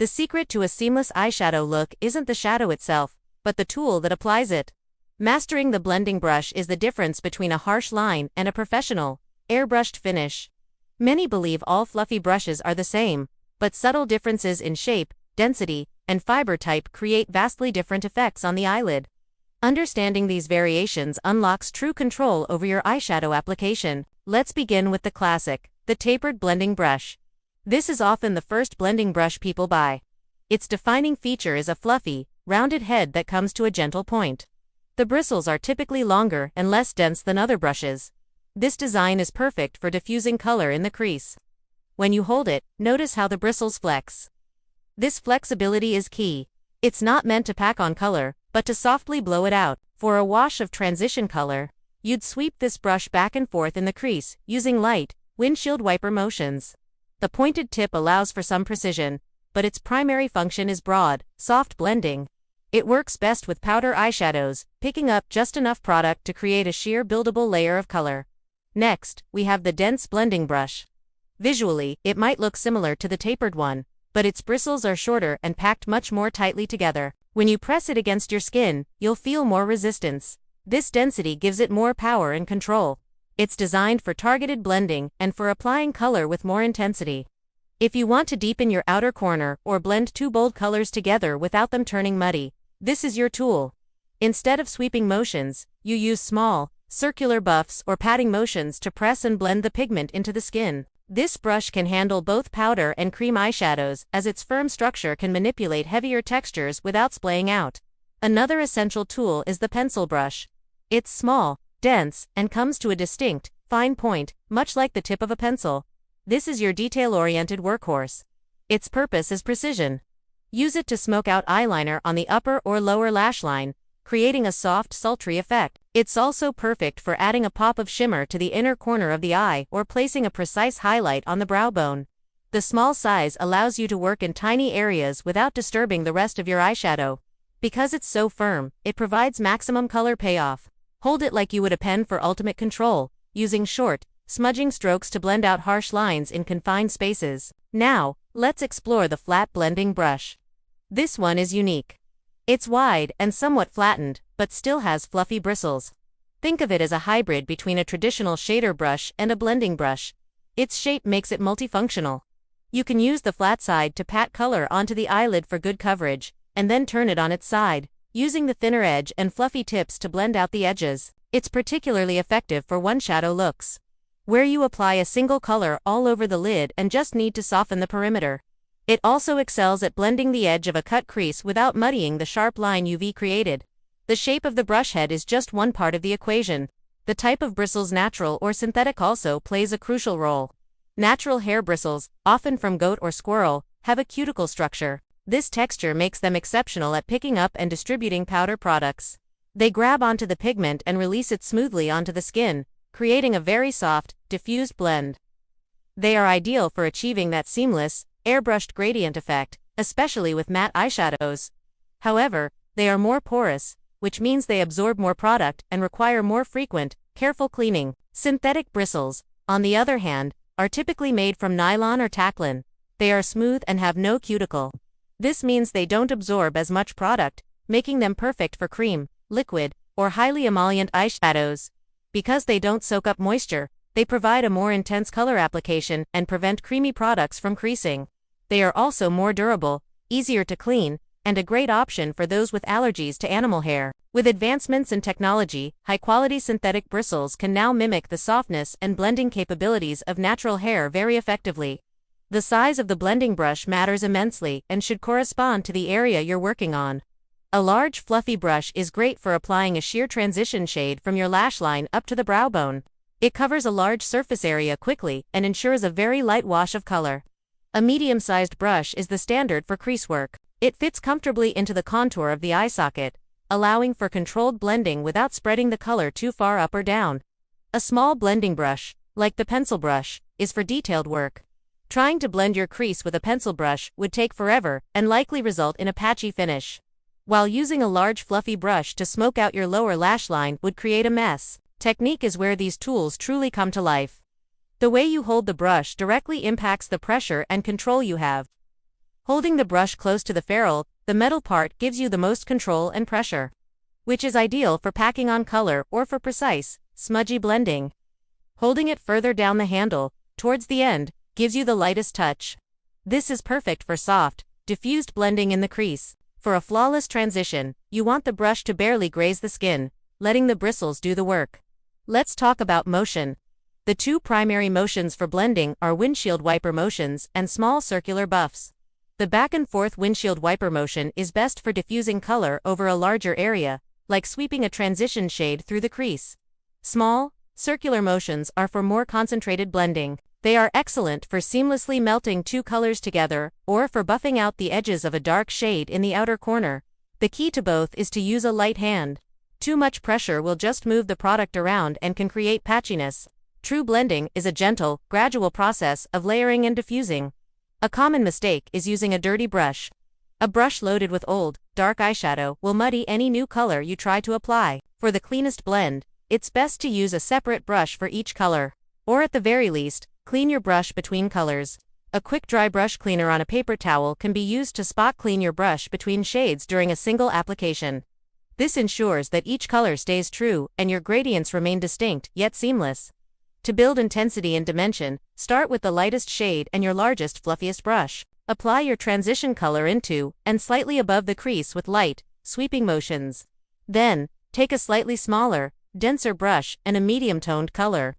The secret to a seamless eyeshadow look isn't the shadow itself, but the tool that applies it. Mastering the blending brush is the difference between a harsh line and a professional, airbrushed finish. Many believe all fluffy brushes are the same, but subtle differences in shape, density, and fiber type create vastly different effects on the eyelid. Understanding these variations unlocks true control over your eyeshadow application. Let's begin with the classic, the tapered blending brush. This is often the first blending brush people buy. Its defining feature is a fluffy, rounded head that comes to a gentle point. The bristles are typically longer and less dense than other brushes. This design is perfect for diffusing color in the crease. When you hold it, notice how the bristles flex. This flexibility is key. It's not meant to pack on color, but to softly blow it out. For a wash of transition color, you'd sweep this brush back and forth in the crease, using light, windshield wiper motions. The pointed tip allows for some precision, but its primary function is broad, soft blending. It works best with powder eyeshadows, picking up just enough product to create a sheer buildable layer of color. Next, we have the dense blending brush. Visually, it might look similar to the tapered one, but its bristles are shorter and packed much more tightly together. When you press it against your skin, you'll feel more resistance. This density gives it more power and control. It's designed for targeted blending and for applying color with more intensity. If you want to deepen your outer corner or blend two bold colors together without them turning muddy, this is your tool. Instead of sweeping motions, you use small, circular buffs or patting motions to press and blend the pigment into the skin. This brush can handle both powder and cream eyeshadows, as its firm structure can manipulate heavier textures without splaying out. Another essential tool is the pencil brush. It's small, dense, and comes to a distinct, fine point, much like the tip of a pencil. This is your detail-oriented workhorse. Its purpose is precision. Use it to smoke out eyeliner on the upper or lower lash line, creating a soft, sultry effect. It's also perfect for adding a pop of shimmer to the inner corner of the eye or placing a precise highlight on the brow bone. The small size allows you to work in tiny areas without disturbing the rest of your eyeshadow. Because it's so firm, it provides maximum color payoff. Hold it like you would a pen for ultimate control, using short, smudging strokes to blend out harsh lines in confined spaces. Now, let's explore the flat blending brush. This one is unique. It's wide and somewhat flattened, but still has fluffy bristles. Think of it as a hybrid between a traditional shader brush and a blending brush. Its shape makes it multifunctional. You can use the flat side to pat color onto the eyelid for good coverage, and then turn it on its side, using the thinner edge and fluffy tips to blend out the edges. It's particularly effective for one-shadow looks, where you apply a single color all over the lid and just need to soften the perimeter. It also excels at blending the edge of a cut crease without muddying the sharp line you've created. The shape of the brush head is just one part of the equation. The type of bristles, natural or synthetic, also plays a crucial role. Natural hair bristles, often from goat or squirrel, have a cuticle structure. This texture makes them exceptional at picking up and distributing powder products. They grab onto the pigment and release it smoothly onto the skin, creating a very soft, diffused blend. They are ideal for achieving that seamless, airbrushed gradient effect, especially with matte eyeshadows. However, they are more porous, which means they absorb more product and require more frequent, careful cleaning. Synthetic bristles, on the other hand, are typically made from nylon or tacklin. They are smooth and have no cuticle. This means they don't absorb as much product, making them perfect for cream, liquid, or highly emollient eyeshadows. Because they don't soak up moisture, they provide a more intense color application and prevent creamy products from creasing. They are also more durable, easier to clean, and a great option for those with allergies to animal hair. With advancements in technology, high-quality synthetic bristles can now mimic the softness and blending capabilities of natural hair very effectively. The size of the blending brush matters immensely and should correspond to the area you're working on. A large, fluffy brush is great for applying a sheer transition shade from your lash line up to the brow bone. It covers a large surface area quickly and ensures a very light wash of color. A medium-sized brush is the standard for crease work. It fits comfortably into the contour of the eye socket, allowing for controlled blending without spreading the color too far up or down. A small blending brush, like the pencil brush, is for detailed work. Trying to blend your crease with a pencil brush would take forever and likely result in a patchy finish, while using a large fluffy brush to smoke out your lower lash line would create a mess. Technique is where these tools truly come to life. The way you hold the brush directly impacts the pressure and control you have. Holding the brush close to the ferrule, the metal part gives you the most control and pressure, which is ideal for packing on color or for precise, smudgy blending. Holding it further down the handle, towards the end, gives you the lightest touch. This is perfect for soft, diffused blending in the crease. For a flawless transition, you want the brush to barely graze the skin, letting the bristles do the work. Let's talk about motion. The two primary motions for blending are windshield wiper motions and small circular buffs. The back and forth windshield wiper motion is best for diffusing color over a larger area, like sweeping a transition shade through the crease. Small, circular motions are for more concentrated blending. They are excellent for seamlessly melting two colors together, or for buffing out the edges of a dark shade in the outer corner. The key to both is to use a light hand. Too much pressure will just move the product around and can create patchiness. True blending is a gentle, gradual process of layering and diffusing. A common mistake is using a dirty brush. A brush loaded with old, dark eyeshadow will muddy any new color you try to apply. For the cleanest blend, it's best to use a separate brush for each color. Or at the very least, clean your brush between colors. A quick dry brush cleaner on a paper towel can be used to spot clean your brush between shades during a single application. This ensures that each color stays true and your gradients remain distinct yet seamless. To build intensity and dimension, start with the lightest shade and your largest, fluffiest brush. Apply your transition color into and slightly above the crease with light, sweeping motions. Then, take a slightly smaller, denser brush and a medium-toned color.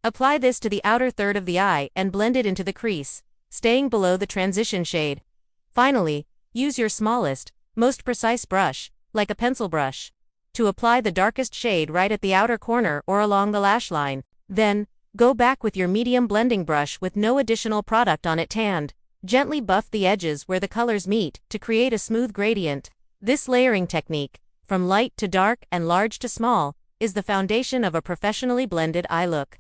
Apply this to the outer third of the eye and blend it into the crease, staying below the transition shade. Finally, use your smallest, most precise brush, like a pencil brush, to apply the darkest shade right at the outer corner or along the lash line. Then, go back with your medium blending brush with no additional product on it tanned. Gently buff the edges where the colors meet to create a smooth gradient. This layering technique, from light to dark and large to small, is the foundation of a professionally blended eye look.